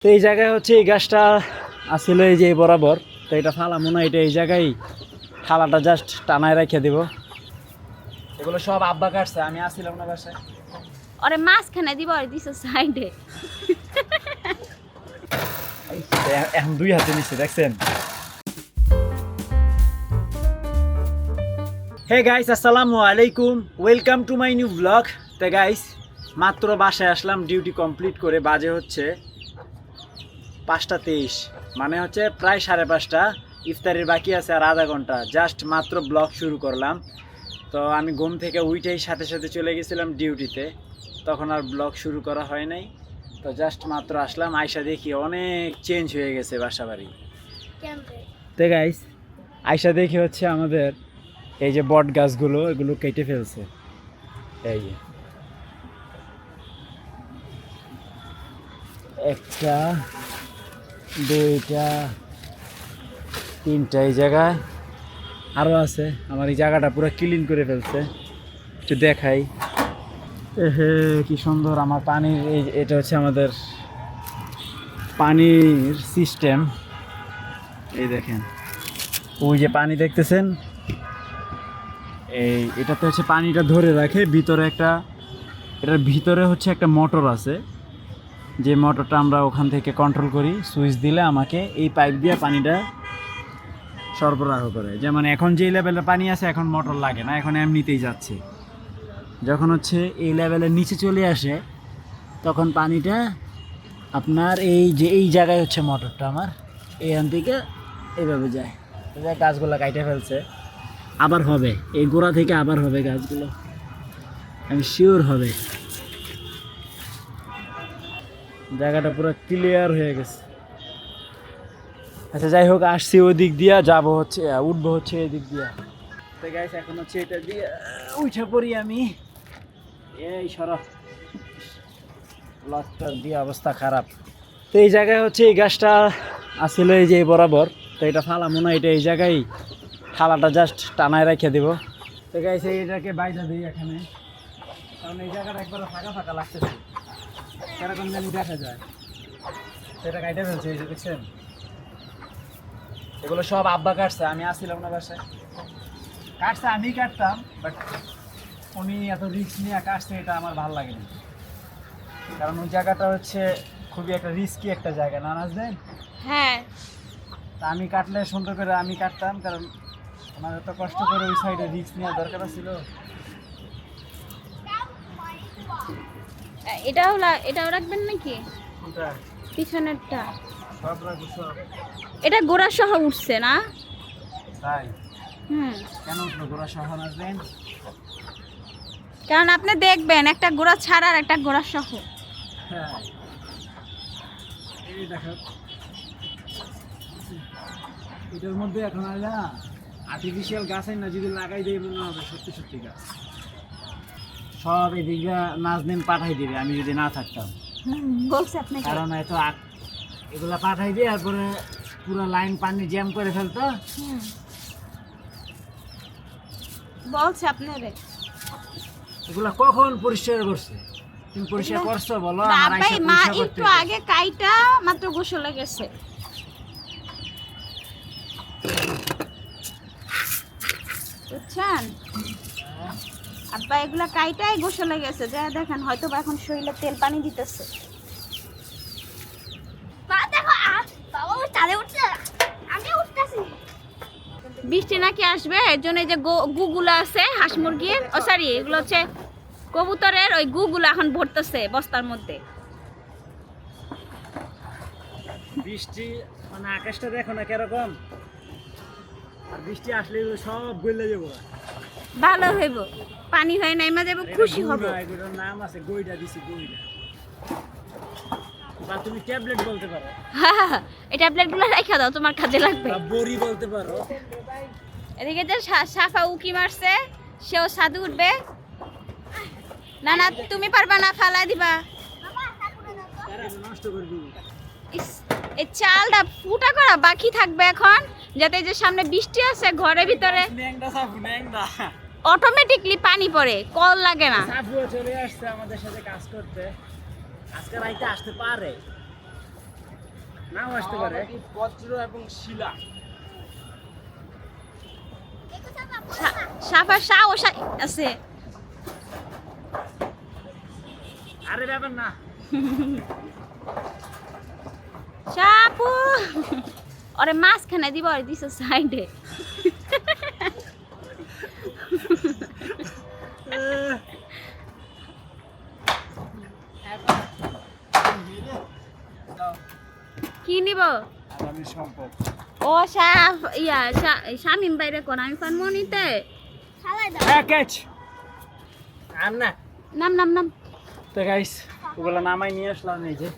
তো এই জায়গায় হচ্ছে এই গাছটা আসলে এই যে বরাবর, তো এটা ফালামো না, এটা এই জায়গায় থালাটা জাস্ট টানায় রেখে দেব। এগুলো সব আব্বা কাটছে, আমি আসছিলাম না বাসায়। আরে মাঝখানে দিব আর দিছে সাইডে। এখন দুই হাতে নিচ্ছে, দেখছেন? হে গাইস, আসসালামু আলাইকুম, welcome to my new blog. তো গাইস, মাত্র বাসায় আসলাম ডিউটি কমপ্লিট করে, বাজে হচ্ছে 5:23, মানে হচ্ছে প্রায় 5:30। ইফতারের বাকি আছে আর আধা ঘন্টা, জাস্ট মাত্র ব্লগ শুরু করলাম। তো আমি ঘুম থেকে উঠেই সাথে সাথে চলে গেছিলাম ডিউটিতে, তখন আর ব্লগ শুরু করা হয় নাই। তো জাস্ট মাত্র আসলাম, আয়সা দেখি অনেক চেঞ্জ হয়ে গেছে বাসা বাড়ি। তো গাইস, আয়সা দেখি হচ্ছে আমাদের এই যে বট গাছগুলো, এগুলো কেটে ফেলছে। এই যে একটা, দুইটা, তিনটা, এই জায়গায় আরও আছে। আমার এই জায়গাটা পুরো ক্লিন করে ফেলছে, একটু দেখাই। হে কি সুন্দর আমার পানির, এই এটা হচ্ছে আমাদের পানির সিস্টেম। এই দেখেন, ওই যে পানি দেখতেছেন, এটাতে হচ্ছে পানিটা ধরে রাখে। ভিতরে একটা, এটার ভিতরে হচ্ছে একটা মোটর আছে, যে মোটরটা আমরা ওখান থেকে কন্ট্রোল করি। সুইচ দিলে আমাকে এই পাইপ দিয়ে পানিটা সরবরাহ করে। যেমন এখন যে লেভেলের পানি আছে, এখন মোটর লাগে না, এখন এমনিতেই যাচ্ছে। যখন হচ্ছে এই লেভেলের নিচে চলে আসে, তখন পানিটা আপনার এই যে এই জায়গায় হচ্ছে মোটরটা আমার, এইখান থেকে এইভাবে যায়। গাছগুলো কাটে ফেলছে, আবার হবে এই গোড়া থেকে, আবার হবে গাছগুলো, আমি শিওর হবে। জায়গাটা পুরো ক্লিয়ার হয়ে গেছে। আচ্ছা যাই হোক, আসছি ওই দিক দিয়া, যাবো হচ্ছে, উঠবো হচ্ছে এই দিক দিয়া। তো গাইস, এখন হচ্ছে এটা দিয়ে উঠে পড়ি আমি। এই সরফ লকটার দিয়ে অবস্থা খারাপ। তো এই জায়গায় হচ্ছে এই গাছটা আসলে এই যে বরাবর, তো এটা ফালামো না, এটা এই জায়গায় থালাটা জাস্ট টানায় রেখে দেব। তো গাইস, এইটাকে বাইরে দিই এখানে, কারণ এই জায়গাটা একবার ফাঁকা ফাঁকা লাগতেছে, সেরকম জানি দেখা যায়। সেটা কাটে ফেলছে, এই যে দেখছেন, এগুলো সব আব্বা কাটছে, আমি আসছিলাম না বাসায়। কাটছে, আমি কাটতাম, বাট উনি এত রিস্ক নিয়ে কাটছে, এটা আমার ভালো লাগেনি। কারণ ওই জায়গাটা হচ্ছে খুবই একটা রিস্কি একটা জায়গা, না নাজদেন? হ্যাঁ, তা আমি কাটলে সুন্দর করে আমি কাটতাম, কারণ আমার এত কষ্ট করে ওই সাইডে রিস্ক নেওয়ার দরকার ছিল। এটাও রাখবেন নাকি? কোনটা? পিছনেরটা। সব রাখবো, সব। এটা গোড়া সহ উঠছে না? তাই? হুম, কেন উঠলো গোড়া সহ নাজদেন? কারণ আপনি দেখবেন একটা গোড়া ছাড়া আর একটা গোড়া সহ। হ্যাঁ, এই দেখো, এটার মধ্যে এখন আর না আর্টিফিশিয়াল গাছ না, যদি লাগাই দেয় মনে হবে সত্যি সত্যি গাছ। সব এদিকে নাজনীন পাঠাই দিবে আমি যদি না থাকতাম। বলছে আপনাকে, কারণ এত এগুলা পাঠাই দিয়ে তারপরে পুরো লাইন পানি জ্যাম করে ফেলতো। বলছে আপনারে। এগুলা কখন পরিষ্কার করছে? তুমি পরিষ্কার করছো বলো? আমার ভাই আইসা মা পরিষ্কার একটু করতে আগে কাইটা মাত্র গোসলে গেছে। বুঝছেন? আব্বা এগুলা কাইটাই গোসলে গেছে, যা দেখেন হয়তো বা এখন শরীরে তেল পানি দিতেছে। বৃষ্টি নাকি আসবে, এর জন্য এই যে গুগুলা আছে হাঁস মুরগির, ও সরি এগুলো হচ্ছে কবুতরের, ওই গুগুলা এখন ভরতেছে বস্তার মধ্যে। বৃষ্টি মানে আকাশটা দেখো না কিরকম, আর বৃষ্টি আসলে এগুলো সব গলে যাবো। ভালো হইব, পানি হয়ে নাইমা যাবো, খুশি হব। এগুলোর নাম আছে গইডা, দিছি গইডা, বা তুমি ট্যাবলেট বলতে পারো। এই ট্যাবলেট গুলো রাখা দাও, তোমার কাজে লাগবে। বা বড়ি বলতে পারো। এদিকে যে সাফা উকি মারছে, সেও সাধু উঠবে। না না, তুমি পারবা না, ফালা দিবা। নষ্ট করে দিবি। এই চালটা ফুটা করা বাকি থাকবে এখন, যাতে যে সামনে বৃষ্টি আছে ঘরের ভিতরে অটোমেটিকলি পানি পড়ে, কল লাগে না। সাফুও চলে আসছে আমাদের সাথে কাজ করতে, আজকে রাইতে আসতে পারে। নাও আসতে পারে। বজ্র এবং শিলা। সাফার সাহস আছে। আরে ব্যাপার না। সাপু ওরে মাঝখানে দিব আর দিছে সাইডে। কি নিব? আমি সম্পদ। ও শামিম বাইরে কোন আমি পারবো নিতে। হ্যাঁ ক্যাচ। আর না নাম নাম নাম। তো গাইস ওগুলো নামাই নিয়ে আসলাম। এই যে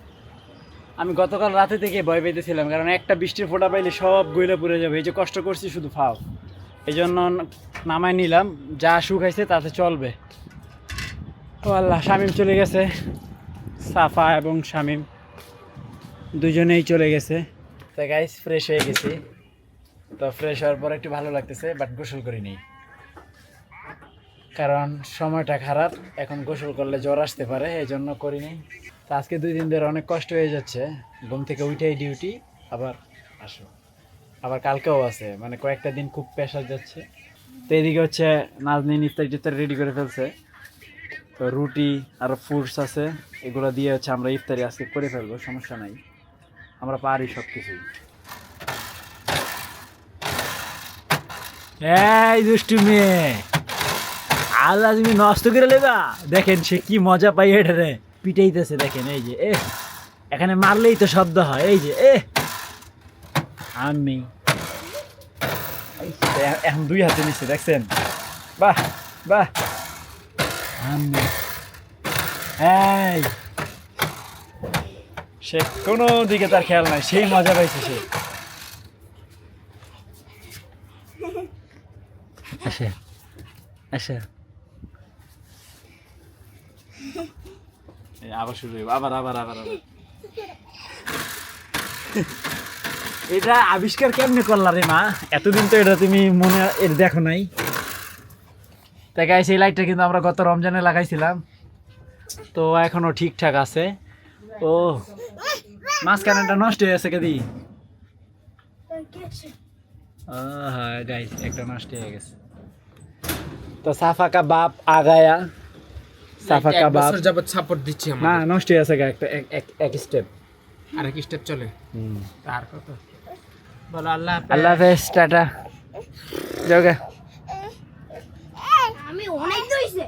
আমি গতকাল রাতে থেকে ভয় পেতেছিলাম, কারণ একটা বৃষ্টির ফোঁটা পাইলে সব গইলা পুড়ে যাবে। এই যে কষ্ট করছি শুধু ফাও, এই জন্য নামাই নিলাম। যা শুকাইছে তাতে চলবে। ও আল্লাহ, শামিম চলে গেছে। সাফা এবং শামিম দুজনেই চলে গেছে। তো গাইস ফ্রেশ হয়ে গেছি। তো ফ্রেশ হওয়ার পর একটু ভালো লাগতেছে, বাট গোসল করিনি কারণ সময়টা খারাপ। এখন গোসল করলে জ্বর আসতে পারে, এই জন্য করিনি। তো আজকে 2 দিন ধরে অনেক কষ্ট হয়ে যাচ্ছে। ঘুম থেকে উঠেই ডিউটি, আবার আসো, আবার কালকেও আছে, মানে কয়েকটা দিন খুব প্রেশার যাচ্ছে। তো এদিকে হচ্ছে নাজনীন ইফতার টিফতার রেডি করে ফেলছে। তো রুটি আর ফ্রুটস আছে, এগুলো দিয়ে হচ্ছে আমরা ইফতারি আজকে করে ফেলবো, সমস্যা নাই, আমরা পারি সব কিছুই। এই দুষ্টু মেয়ে, আল্লাহ তুমি নষ্ট করে লেবা। দেখেন সে কি মজা পাই এটা রে, পিটাইতেছে দেখেন। এই যে এখানে মারলেই তো শব্দ হয়। এই যে আমি এখন 2 হাতে নিচ্ছে, দেখছেন? বাহ বাহ। আমি এই সে কোনো দিকে তার খেয়াল নাই, সেই মজা পাইছে সে। আচ্ছা আচ্ছা, আবার শুরু হইব, আবার আবার আবার আবার। এটা আবিষ্কার কেমনে করলা রে মা? এতদিন তো এটা তুমি মনে দেখো নাই। তাই গাইস, এই লাইটটা কিন্তু আমরা গত রমজানে লাগাইছিলাম, তো এখনো ঠিকঠাক আছে। ও মাঝখানেটা নষ্ট হয়ে আছে কেদি। হ্যাঁ গাইস, একটা নষ্ট হয়ে গেছে। তো সাফা কা বাপ আগায়া, সাফা কা বাপ যাবত সাপোর্ট দিচ্ছি আমরা। না, নষ্ট হয়ে আছে একটা এক স্টেপ। আর কি স্টেপ চলে? তার কত বলো। আল্লাহ হাফেজ। আল্লাহ হাফেজ, টাটা, যাও গে। আমি অনেক দইছে।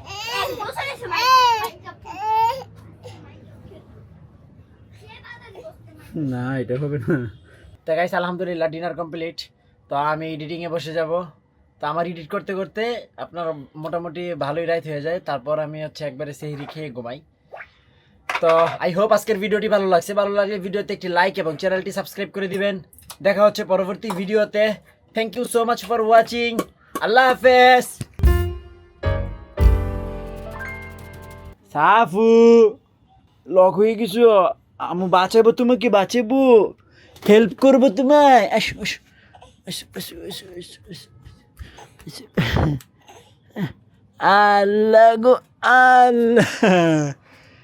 না এটা হবে না। তো গাইস আলহামদুলিল্লাহ ডিনার কমপ্লিট। তো আমি এডিটিংয়ে বসে যাব। তো আমার এডিট করতে করতে আপনার মোটামুটি ভালোই রাত হয়ে যায়। তারপর আমি হচ্ছে একবারে সেহরি খেয়ে ঘুমাই। তো আই হোপ আজকের ভিডিওটি ভালো লাগছে। ভালো লাগলে ভিডিওতে একটি লাইক এবং চ্যানেলটি সাবস্ক্রাইব করে দিবেন। দেখা হচ্ছে পরবর্তী ভিডিওতে। Thank you so much for watching. আল্লাহ হাফেজ। সাফু লক হয়ে গেছো, আমি বাঁচাবো তোমাকে, বাঁচাবো, হেল্প করবো তোমায়। আসো আসো আসো আসো আসো আসো আসো। আল্লাহ গো আল্লাহ।